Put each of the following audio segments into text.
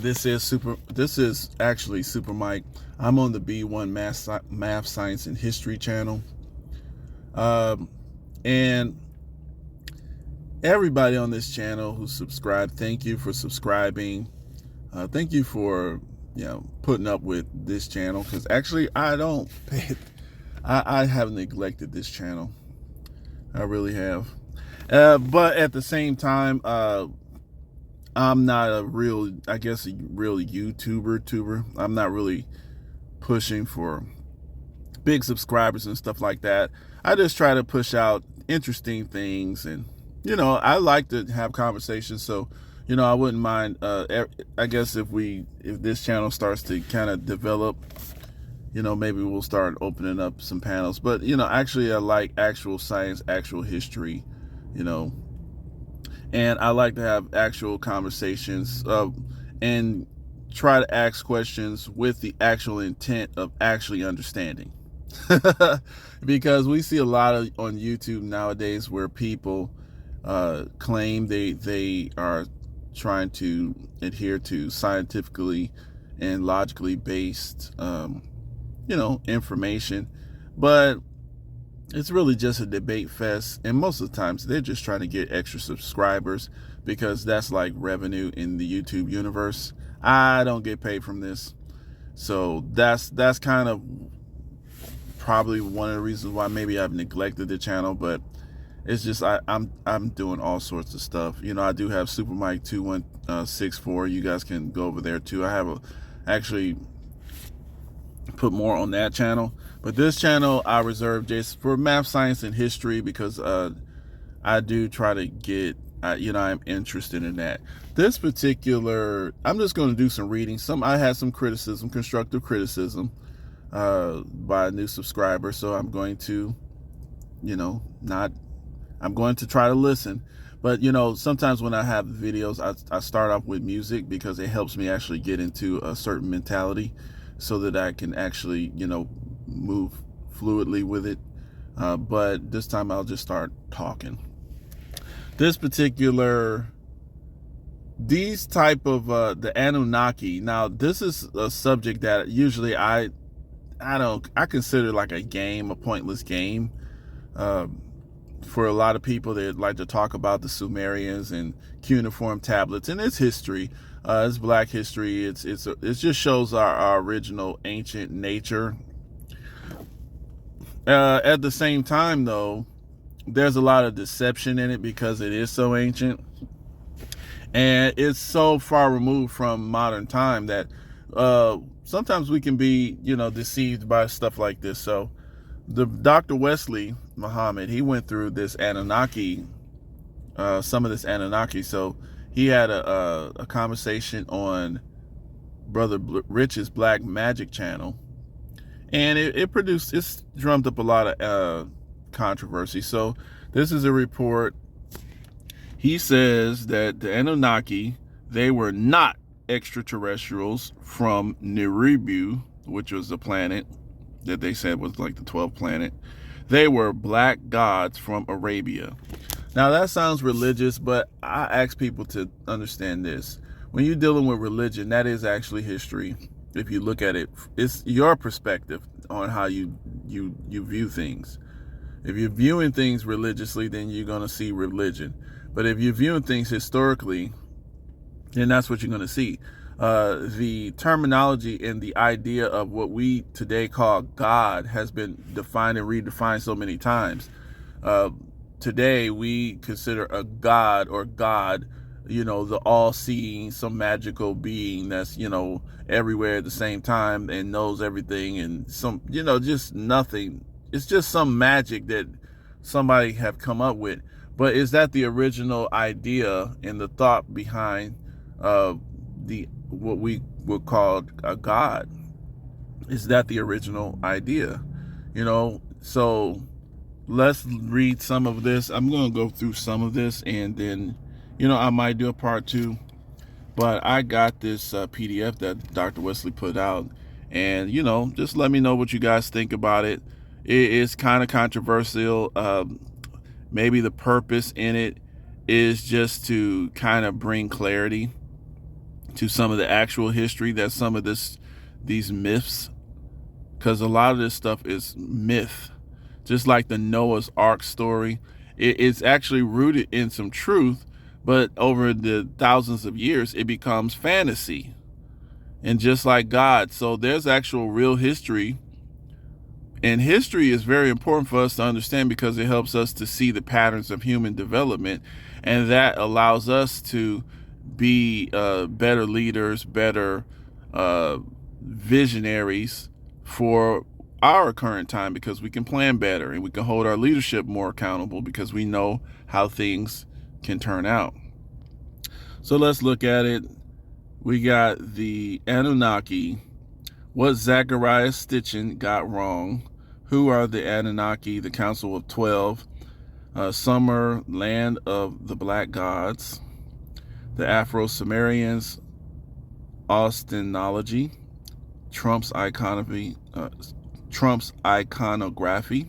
This is actually Super Mike. I'm on the B1 Math Science and History channel. Um, and everybody on this channel who subscribed, thank you for subscribing. Thank you for putting up with this channel, because actually I don't pay it. I have neglected this channel. I really have. But at the same time, I'm not a real YouTuber. I'm not really pushing for big subscribers and stuff like that. I just try to push out interesting things, and I like to have conversations. So I wouldn't mind. I guess if this channel starts to kind of develop, maybe we'll start opening up some panels. But actually, I like actual science, actual history, and I like to have actual conversations and try to ask questions with the actual intent of actually understanding. Because we see a lot on YouTube nowadays where people claim they are trying to adhere to scientifically and logically based information, but it's really just a debate fest, and most of the times they're just trying to get extra subscribers, because that's like revenue in the YouTube universe. I don't get paid from this, so that's kind of probably one of the reasons why maybe I've neglected the channel. But it's just I'm doing all sorts of stuff. I do have Super Mike 2164. You guys can go over there too. I have actually put more on that channel, but this channel I reserve just for math, science, and history, because I do try to get I'm interested in that. This particular, I'm just going to do some reading. I had some criticism, constructive criticism by a new subscriber, so I'm going to I'm going to try to listen. But sometimes when I have videos, I start off with music, because it helps me actually get into a certain mentality, so that I can actually move fluidly with it. But this time I'll just start talking. These type of the Annunaki. Now, this is a subject that usually I consider like a game, a pointless game. For a lot of people, they like to talk about the Sumerians and cuneiform tablets, and it's history. It's Black history. It just shows our original ancient nature. At the same time, though, there's a lot of deception in it, because it is so ancient, and it's so far removed from modern time that sometimes we can be deceived by stuff like this. So the Dr. Wesley Muhammad, he went through this Annunaki, some of this Annunaki. So he had a conversation on Brother Rich's Black Magic channel, and it's drummed up a lot of controversy. So this is a report. He says that the Anunnaki, they were not extraterrestrials from Nibiru, which was the planet that they said was like the 12th planet. They were black gods from Arabia. Now that sounds religious, but I ask people to understand this. When you're dealing with religion, that is actually history. If you look at it, it's your perspective on how you view things. If you're viewing things religiously, then you're going to see religion. But if you're viewing things historically, then that's what you're going to see. The terminology and the idea of what we today call God has been defined and redefined so many times. Today, we consider a God or God, the all-seeing, some magical being that's, everywhere at the same time and knows everything, and some, just nothing. It's just some magic that somebody have come up with. But is that the original idea and the thought behind what we would call a God? Is that the original idea? So let's read some of this. I'm going to go through some of this, and then, I might do a part 2. But I got this PDF that Dr. Wesley put out, and, just let me know what you guys think about it. It is kind of controversial. Maybe the purpose in it is just to kind of bring clarity to some of the actual history that some of these myths, because a lot of this stuff is myth, just like the Noah's Ark story. It's actually rooted in some truth, but over the thousands of years, it becomes fantasy. And just like God, so there's actual real history. And history is very important for us to understand because it helps us to see the patterns of human development. And that allows us to be better leaders, better visionaries for our current time, because we can plan better and we can hold our leadership more accountable because we know how things can turn out. So let's look at it. We got the Anunnaki, what Zachariah Stitchin got wrong, who are the Anunnaki, the Council of 12, Summer, land of the black gods, the Afro-Sumerians, Austenology, Trump's iconography,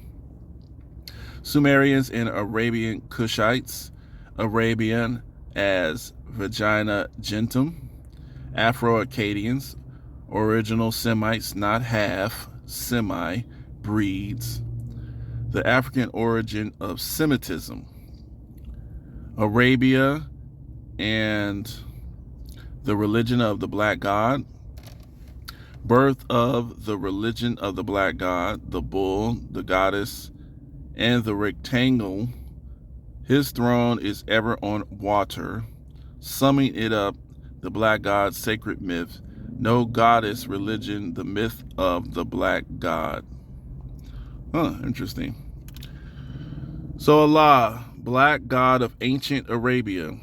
Sumerians and Arabian Cushites, Arabian as Vagina Gentum, Afro-Akkadians, original Semites, not half, Semi, breeds, the African origin of Semitism, Arabia and the religion of the black god, birth of the religion of the black god, the bull, the goddess, and the rectangle. His throne is ever on water. Summing it up, the black god's sacred myth, no goddess religion, the myth of the black god. Interesting. So Allah, black god of ancient Arabia,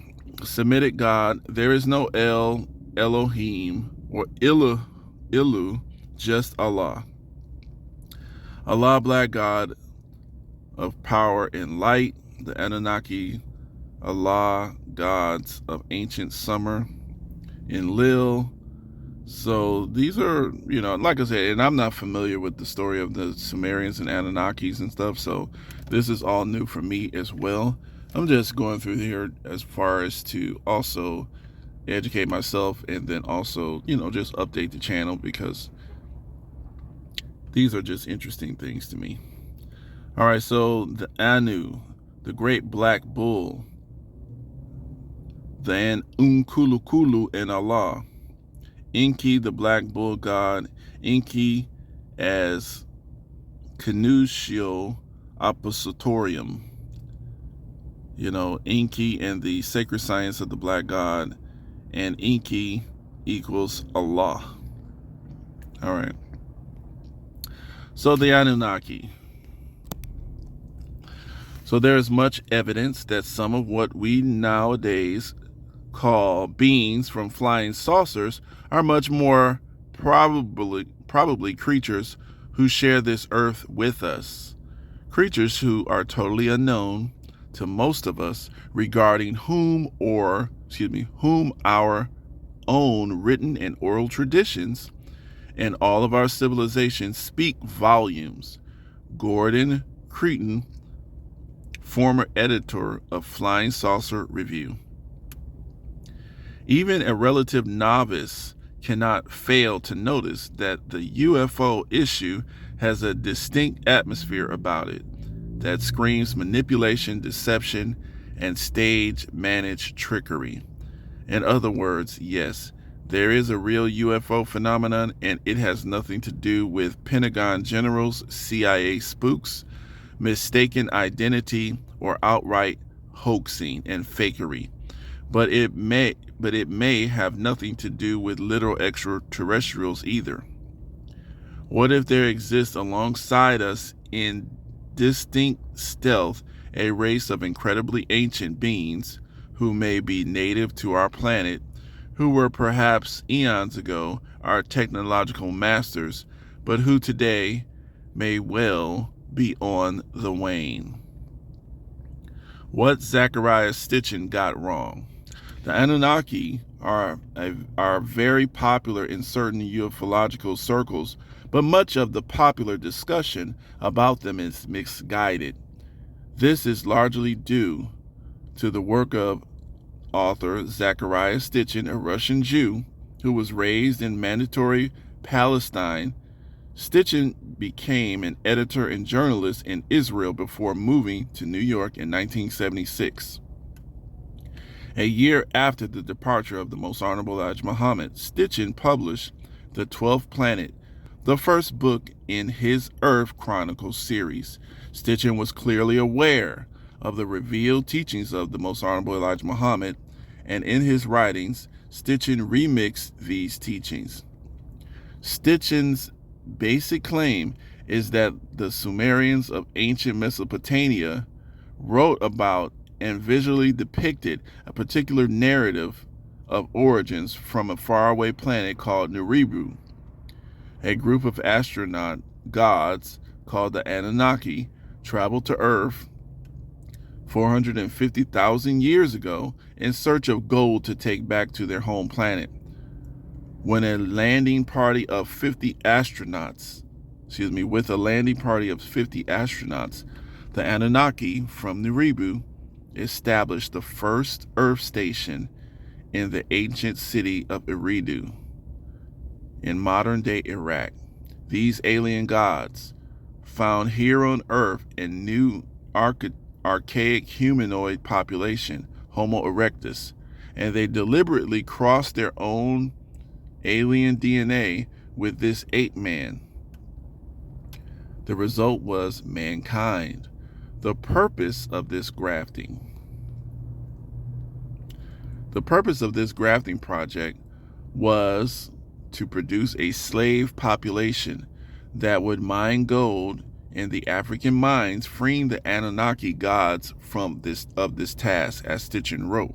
Semitic god, there is no El, Elohim, or Ilu, just Allah. Allah, black god of power and light, the Anunnaki, Allah, gods of ancient summer, Enlil. So these are, like I said, and I'm not familiar with the story of the Sumerians and Anunnakis and stuff, so this is all new for me as well. I'm just going through here as far as to also educate myself and then also, just update the channel, because these are just interesting things to me. All right, so the Anu, the great black bull, the Unkulukulu and Allah, Enki, the black bull god, Enki as Canusio Oppositorium, Enki and the sacred science of the black god, and Enki equals Allah. All right. So the Anunnaki. So there is much evidence that some of what we nowadays call beings from flying saucers are much more probably creatures who share this earth with us. Creatures who are totally unknown to most of us, regarding whom our own written and oral traditions and all of our civilizations speak volumes. Gordon Creighton, former editor of Flying Saucer Review. Even a relative novice cannot fail to notice that the UFO issue has a distinct atmosphere about it that screams manipulation, deception, and stage-managed trickery. In other words, yes, there is a real UFO phenomenon, and it has nothing to do with Pentagon generals, CIA spooks, mistaken identity, or outright hoaxing and fakery. But it may have nothing to do with literal extraterrestrials either. What if there exists alongside us in distinct stealth a race of incredibly ancient beings who may be native to our planet, who were perhaps eons ago our technological masters, but who today may well be on the wane? What Zachariah Stitchin got wrong. The Anunnaki are very popular in certain ufological circles, but much of the popular discussion about them is misguided. This is largely due to the work of author Zecharia Sitchin, a Russian Jew who was raised in Mandatory Palestine. Sitchin became an editor and journalist in Israel before moving to New York in 1976. A year after the departure of the Most Honorable Elijah Muhammad, Sitchin published The 12th Planet, the first book in his Earth Chronicles series. Sitchin was clearly aware of the revealed teachings of the Most Honorable Elijah Muhammad, and in his writings, Sitchin remixed these teachings. Sitchin's basic claim is that the Sumerians of ancient Mesopotamia wrote about and visually depicted a particular narrative of origins from a faraway planet called Neribu. A group of astronaut gods called the Annunaki traveled to Earth 450,000 years ago in search of gold to take back to their home planet. With a landing party of 50 astronauts, the Anunnaki from Neribu established the first Earth station in the ancient city of Eridu in modern-day Iraq. These alien gods found here on Earth a new archaic humanoid population, Homo erectus, and they deliberately crossed their own alien DNA with this ape man. The result was mankind. The purpose of this grafting project was to produce a slave population that would mine gold in the African mines, freeing the Anunnaki gods from this task, as Sitchin wrote.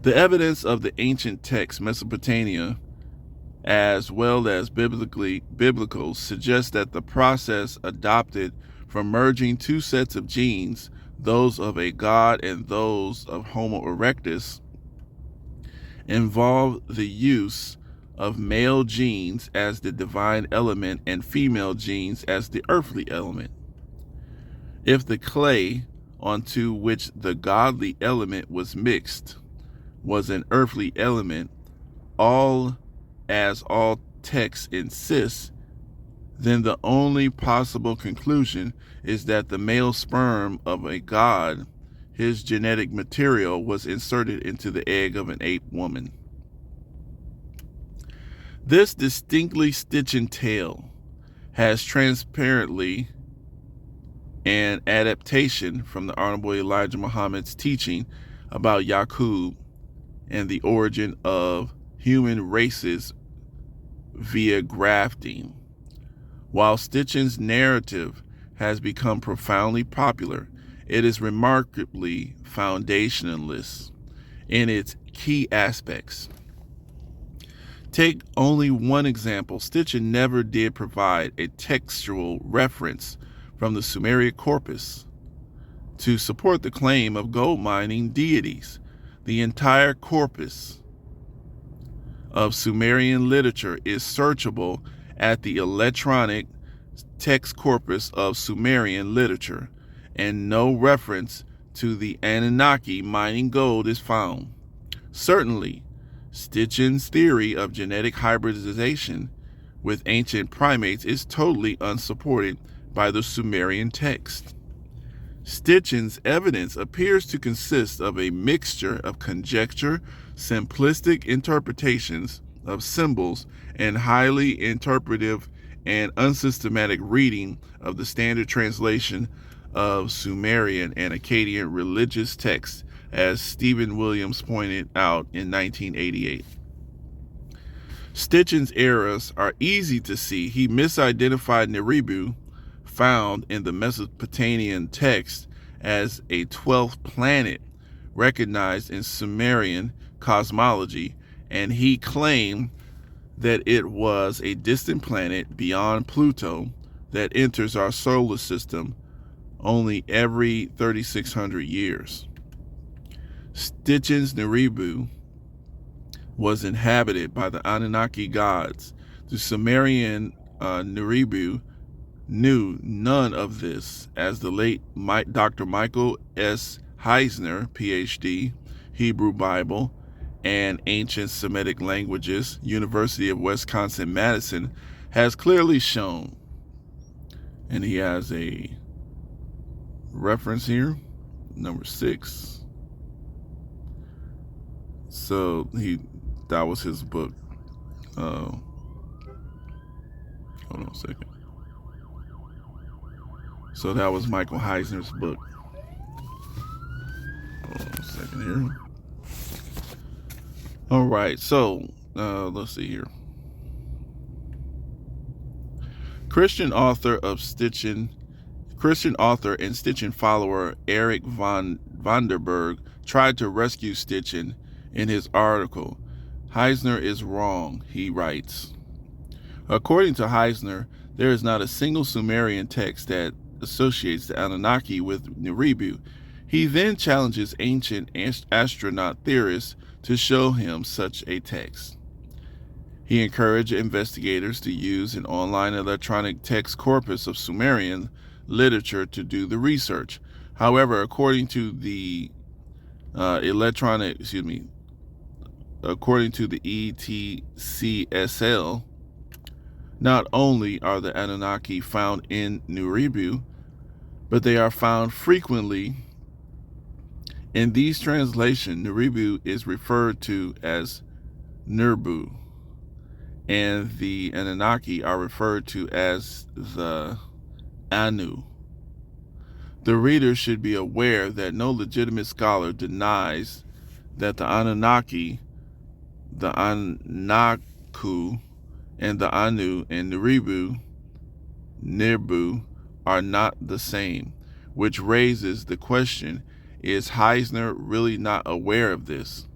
The evidence of the ancient texts, Mesopotamia, as well as biblical, suggests that the process adopted from merging two sets of genes, those of a god and those of Homo erectus, involved the use of male genes as the divine element and female genes as the earthly element. If the clay onto which the godly element was mixed was an earthly element, all texts insist, then the only possible conclusion is that the male sperm of a god, his genetic material, was inserted into the egg of an ape woman. This distinctly Sitchin tale has transparently an adaptation from the Honorable Elijah Muhammad's teaching about Yaqub and the origin of human races via grafting. While Sitchin's narrative has become profoundly popular, it is remarkably foundationless in its key aspects. Take only one example. Sitchin never did provide a textual reference from the Sumerian corpus to support the claim of gold mining deities. The entire corpus of Sumerian literature is searchable at the electronic text corpus of Sumerian literature, and no reference to the Anunnaki mining gold is found. Certainly, Sitchin's theory of genetic hybridization with ancient primates is totally unsupported by the Sumerian text. Sitchin's evidence appears to consist of a mixture of conjecture, simplistic interpretations of symbols, and highly interpretive and unsystematic reading of the standard translation of Sumerian and Akkadian religious texts, as Stephen Williams pointed out in 1988. Sitchin's errors are easy to see. He misidentified Neribu, found in the Mesopotamian text, as a 12th planet recognized in Sumerian cosmology, and he claimed that it was a distant planet beyond Pluto that enters our solar system only every 3,600 years. Sitchin's Neribu was inhabited by the Anunnaki gods. The Sumerian Neribu knew none of this, as the late Dr. Michael S. Heisner, PhD, Hebrew Bible, and Ancient Semitic Languages, University of Wisconsin-Madison, has clearly shown, and he has a reference here, number 6. So that was his book. Hold on a second. So that was Michael Heisner's book. Hold on a second here. All right, so let's see here. Christian author and Stitchen follower Eric van der Berg tried to rescue Stitchen in his article. Heisner is wrong, he writes. According to Heisner, there is not a single Sumerian text that associates the Anunnaki with Neribu. He then challenges ancient astronaut theorists to show him such a text. He encouraged investigators to use an online electronic text corpus of Sumerian literature to do the research. However, according to the ETCSL, not only are the Anunnaki found in Neribu, but they are found frequently. In these translations, Neribu is referred to as Nerbu, and the Anunnaki are referred to as the Anu. The reader should be aware that no legitimate scholar denies that the Anunnaki, the Anaku, and the Anu and Nirbu are not the same, which raises the question, is Heisner really not aware of this?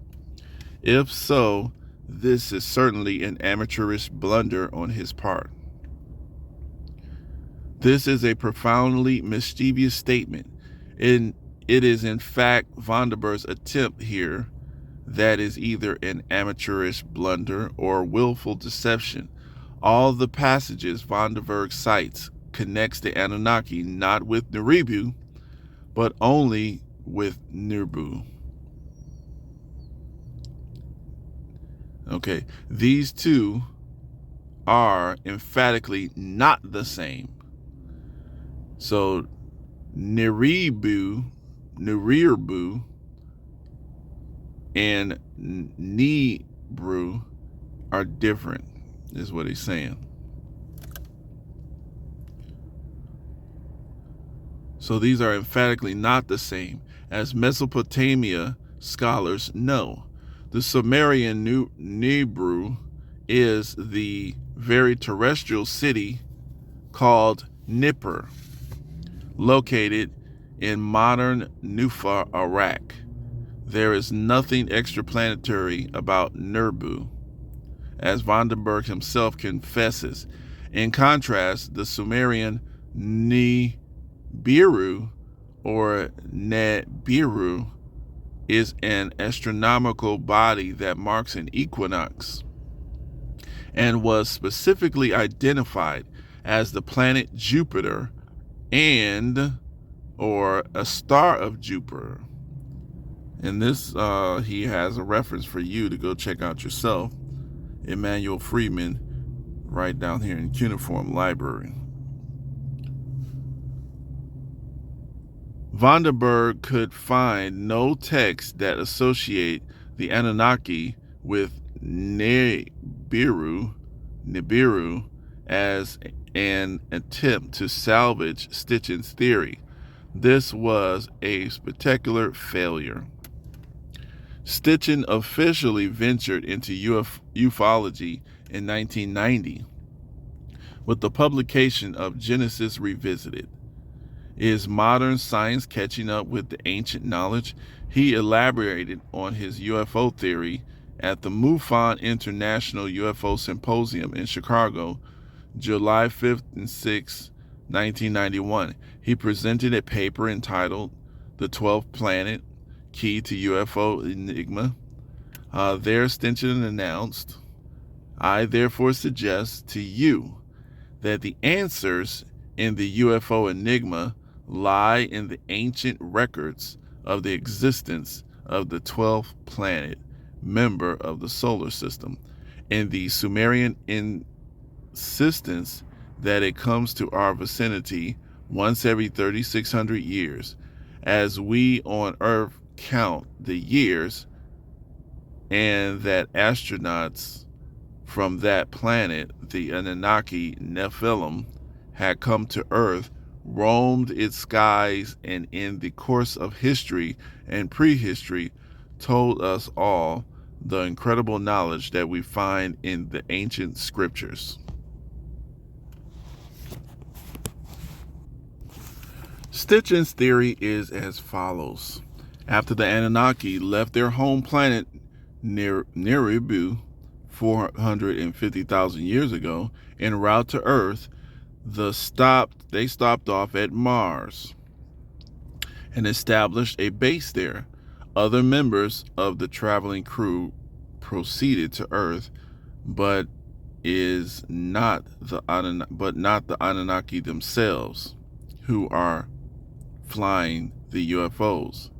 If so, this is certainly an amateurish blunder on his part. This is a profoundly mischievous statement, and it is in fact Vandenberg's attempt here that is either an amateurish blunder or willful deception. All the passages Vandenberg cites connects the Anunnaki not with Neribu, but only with Nirbu. Okay, these two are emphatically not the same. So Neribu, and Nibru are different, is what he's saying. So these are emphatically not the same, as Mesopotamia scholars know. The Sumerian Nibru is the very terrestrial city called Nippur, located in modern Nufa, Iraq. There is nothing extraplanetary about Nerbu, as Vandenberg himself confesses. In contrast, the Sumerian Nibiru or Nebiru is an astronomical body that marks an equinox and was specifically identified as the planet Jupiter or a star of Jupiter. And this, he has a reference for you to go check out yourself. Emmanuel Friedman, right down here in Cuneiform Library. Vandenberg could find no text that associate the Anunnaki with Nibiru as an attempt to salvage Stitchen's theory. This was a spectacular failure. Stitchen officially ventured into ufology in 1990 with the publication of Genesis Revisited. Is modern science catching up with the ancient knowledge? He elaborated on his UFO theory at the MUFON International UFO Symposium in Chicago, July 5th and 6th, 1991. He presented a paper entitled The 12th Planet, Key to UFO Enigma. There, Stitchen announced, I therefore suggest to you that the answers in the UFO enigma lie in the ancient records of the existence of the 12th planet member of the solar system, and the Sumerian insistence that it comes to our vicinity once every 3,600 years, as we on Earth count the years, and that astronauts from that planet, the Annunaki Nephilim, had come to Earth, roamed its skies, and in the course of history and prehistory told us all the incredible knowledge that we find in the ancient scriptures. Stitchin's theory is as follows. After the Anunnaki left their home planet Nibiru 450,000 years ago en route to Earth, they stopped off at Mars and established a base there. Other members of the traveling crew proceeded to Earth, but not the Anunnaki themselves, who are flying the UFOs.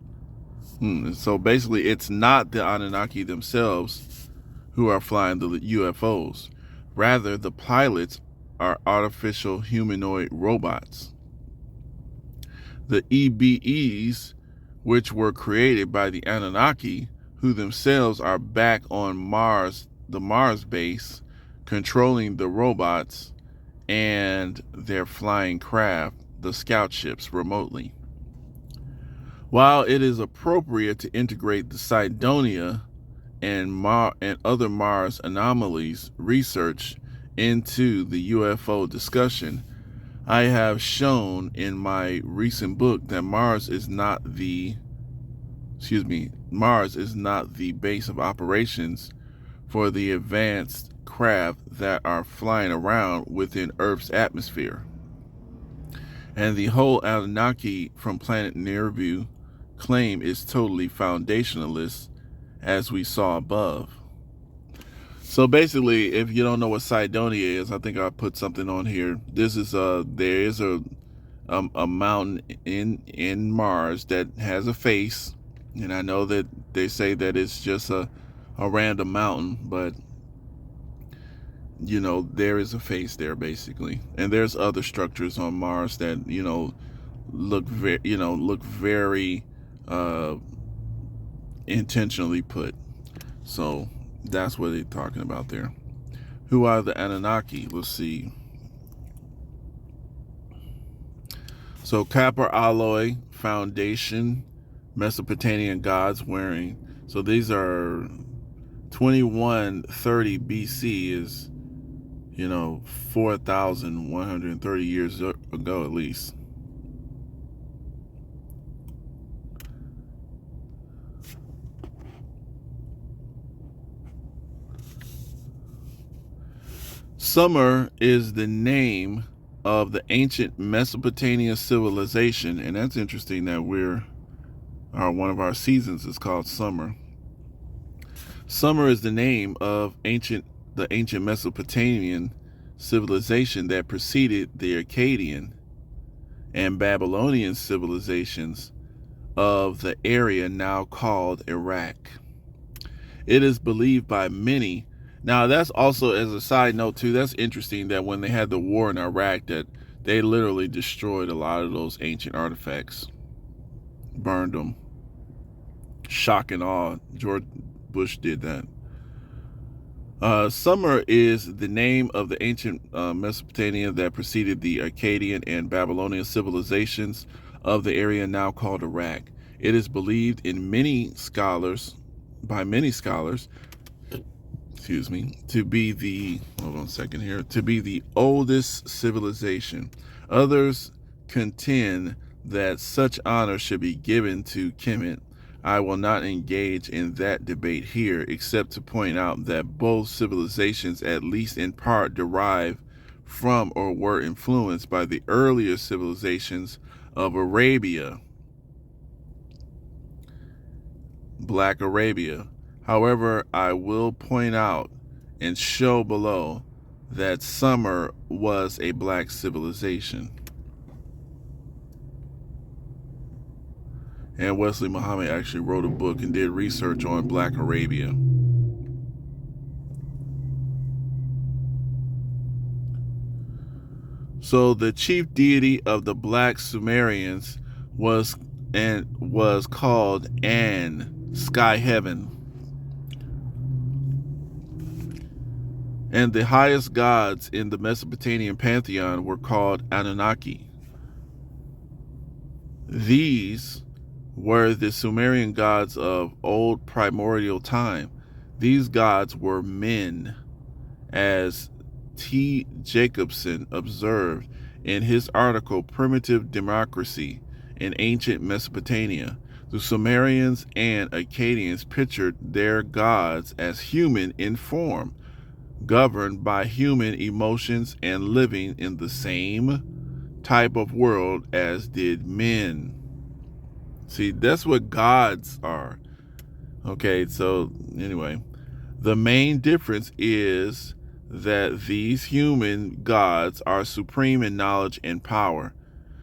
So basically, it's not the Anunnaki themselves who are flying the UFOs. Rather, the pilots are artificial humanoid robots. The EBEs, which were created by the Anunnaki, who themselves are back on Mars, the Mars base, controlling the robots and their flying craft, the scout ships, remotely. While it is appropriate to integrate the Cydonia and other Mars anomalies research into the UFO discussion, I have shown in my recent book that Mars is not the base of operations for the advanced craft that are flying around within Earth's atmosphere. And the whole Anunnaki from planet Nibiru claim is totally foundationalist, as we saw above. So basically, if you don't know what Cydonia is, I think I put something on here. There is a mountain in Mars that has a face, and I know that they say that it's just a random mountain, but there is a face there basically, and there's other structures on Mars that look very intentionally put. So that's what they're talking about there. Who are the Anunnaki? Let's see. So copper alloy foundation, Mesopotamian gods wearing. So these are 2130 BC is 4,130 years ago at least. Sumer is the name of the ancient Mesopotamian civilization, and that's interesting that one of our seasons is called summer. Sumer is the name of the ancient Mesopotamian civilization that preceded the Akkadian and Babylonian civilizations of the area now called Iraq. It is believed by many. Now, that's also, as a side note too, that's interesting that when they had the war in Iraq, that they literally destroyed a lot of those ancient artifacts, burned them. Shock and awe. George Bush did that. Sumer is the name of the ancient Mesopotamia that preceded the Akkadian and Babylonian civilizations of the area now called Iraq. It is believed by many scholars, to be the oldest civilization. Others contend that such honor should be given to Kemet. I will not engage in that debate here, except to point out that both civilizations, at least in part, derive from or were influenced by the earlier civilizations of Arabia, Black Arabia. However, I will point out and show below that Sumer was a black civilization. And Wesley Muhammad actually wrote a book and did research on Black Arabia. So the chief deity of the Black Sumerians was called An, sky heaven. And the highest gods in the Mesopotamian pantheon were called Annunaki. These were the Sumerian gods of old primordial time. These gods were men, as T. Jacobson observed in his article Primitive Democracy in Ancient Mesopotamia. The Sumerians and Akkadians pictured their gods as human in form, governed by human emotions and living in the same type of world as did men. See, that's what gods are. Okay, so anyway, the main difference is that these human gods are supreme in knowledge and power.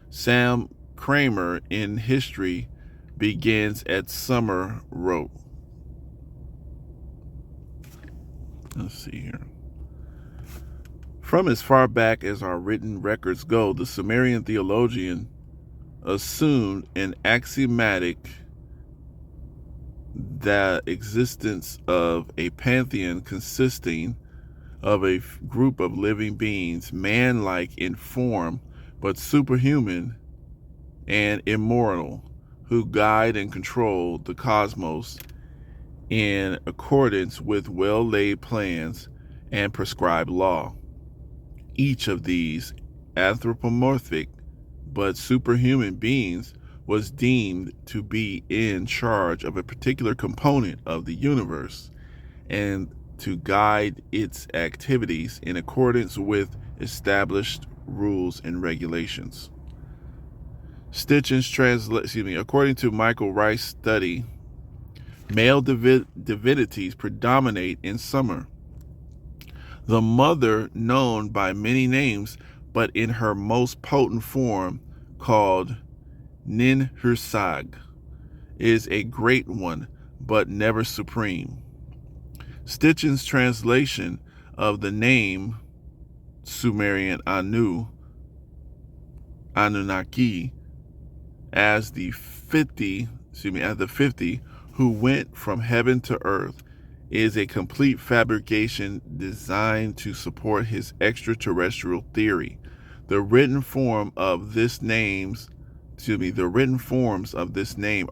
Sam Kramer in History Begins at Summer wrote. Let's see here. From as far back as our written records go, the Sumerian theologian assumed an axiomatic the existence of a pantheon consisting of a group of living beings, man-like in form, but superhuman and immortal, who guide and control the cosmos in accordance with well-laid plans and prescribed law. Each of these anthropomorphic but superhuman beings was deemed to be in charge of a particular component of the universe and to guide its activities in accordance with established rules and regulations. According to Michael Rice's study, male divinities predominate in summer. The mother, known by many names, but in her most potent form, called Ninhursag, is a great one, but never supreme. Stitchen's translation of the name Sumerian Annunaki as the 50 who went from heaven to earth is a complete fabrication designed to support his extraterrestrial theory. The written forms of this name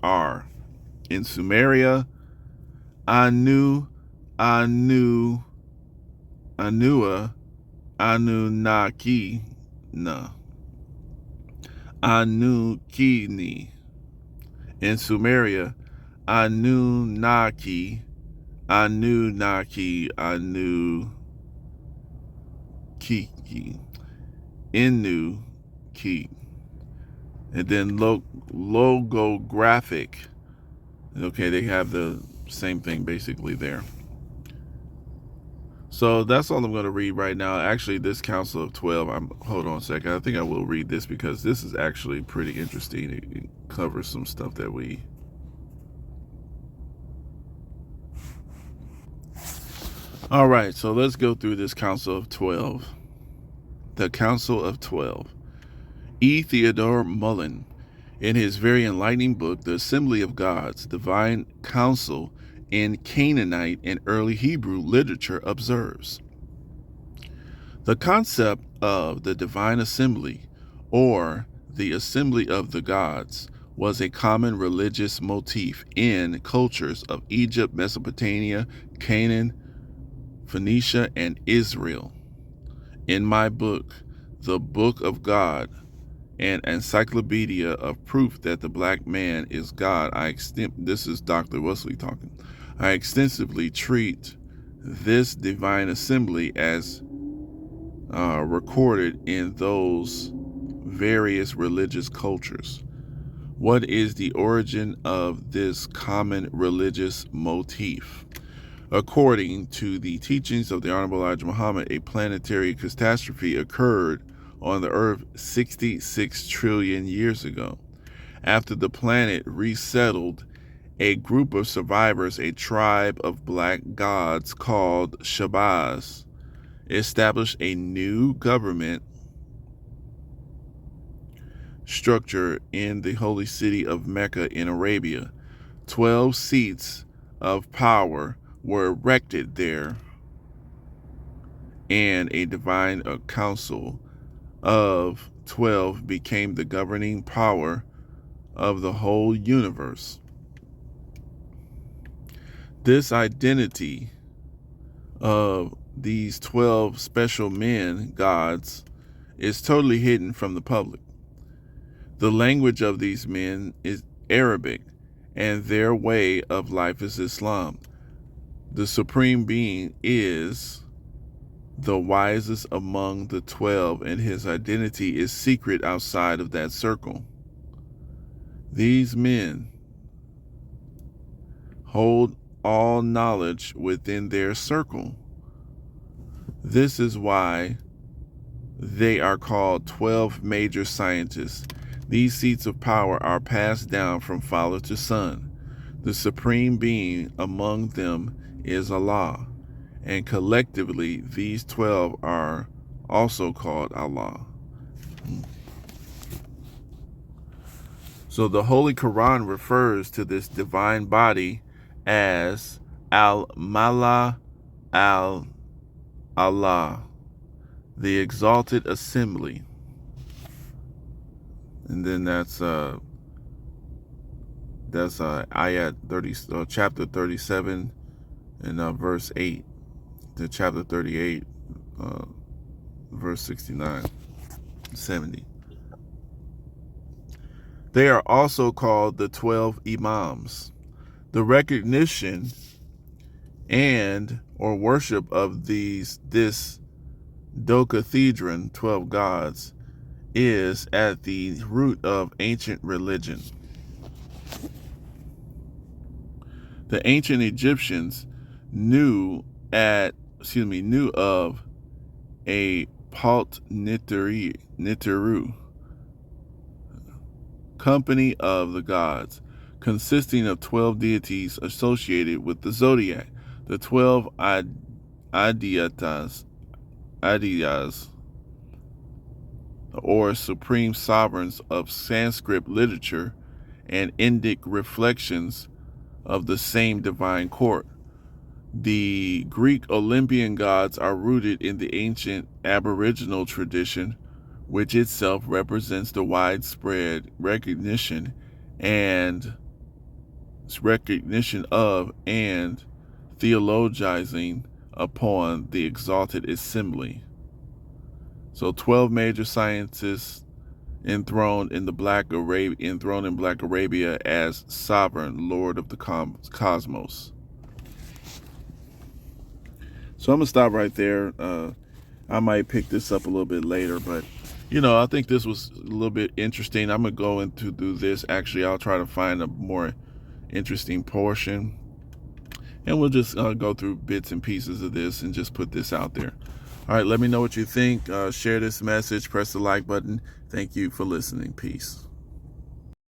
are in Sumeria, Anu, Anua, Anunnaki, Anukini. In Sumeria, Anunnaki, Kiki, Ki. And then logographic. Okay, they have the same thing basically there. So that's all I'm going to read right now. Actually, this Council of 12, hold on a second. I think I will read this because this is actually pretty interesting. It covers some stuff that we... All right, so let's go through this Council of 12. The Council of 12. E. Theodore Mullen, in his very enlightening book, The Assembly of Gods, Divine Council in Canaanite and Early Hebrew Literature, observes, the concept of the Divine Assembly, or the Assembly of the Gods, was a common religious motif in cultures of Egypt, Mesopotamia, Canaan, Phoenicia, and Israel. In my book, The Book of God, an encyclopedia of proof that the black man is God, this is Dr. Wesley talking, I extensively treat this divine assembly as recorded in those various religious cultures. What is the origin of this common religious motif? According to the teachings of the Honorable Elijah Muhammad, a planetary catastrophe occurred on the earth 66 trillion years ago. After the planet resettled, a group of survivors, a tribe of black gods called Shabazz, established a new government structure in the holy city of Mecca in Arabia. 12 seats of power were erected there, and a divine council of 12 became the governing power of the whole universe. This identity of these 12 special men, gods, is totally hidden from the public. The language of these men is Arabic, and their way of life is Islam. The Supreme Being is the wisest among the 12, and his identity is secret outside of that circle. These men hold all knowledge within their circle. This is why they are called 12 major scientists. These seats of power are passed down from father to son. The Supreme Being among them is Allah, and collectively these 12 are also called Allah. So the Holy Quran refers to this divine body as Al-Mala Al-Allah, the exalted assembly. And then that's ayat 30, chapter 37 and verse 8 to chapter 38, verse 69, 70. They are also called the 12 Imams. The recognition and or worship of this dodecathedron, 12 gods, is at the root of ancient religion. The ancient Egyptians knew of a Palt Niteru, company of the gods, consisting of 12 deities associated with the zodiac. The 12 Adiyas, or supreme sovereigns of Sanskrit literature and Indic reflections of the same divine court. The Greek Olympian gods are rooted in the ancient Aboriginal tradition, which itself represents the widespread recognition of and theologizing upon the exalted assembly. So 12 major scientists enthroned in Black Arabia as sovereign Lord of the cosmos. So I'm going to stop right there. I might pick this up a little bit later, but I think this was a little bit interesting. I'm going to go into do this. Actually, I'll try to find a more interesting portion, and we'll just go through bits and pieces of this and just put this out there. All right, let me know what you think. Share this message, press the like button. Thank you for listening. Peace.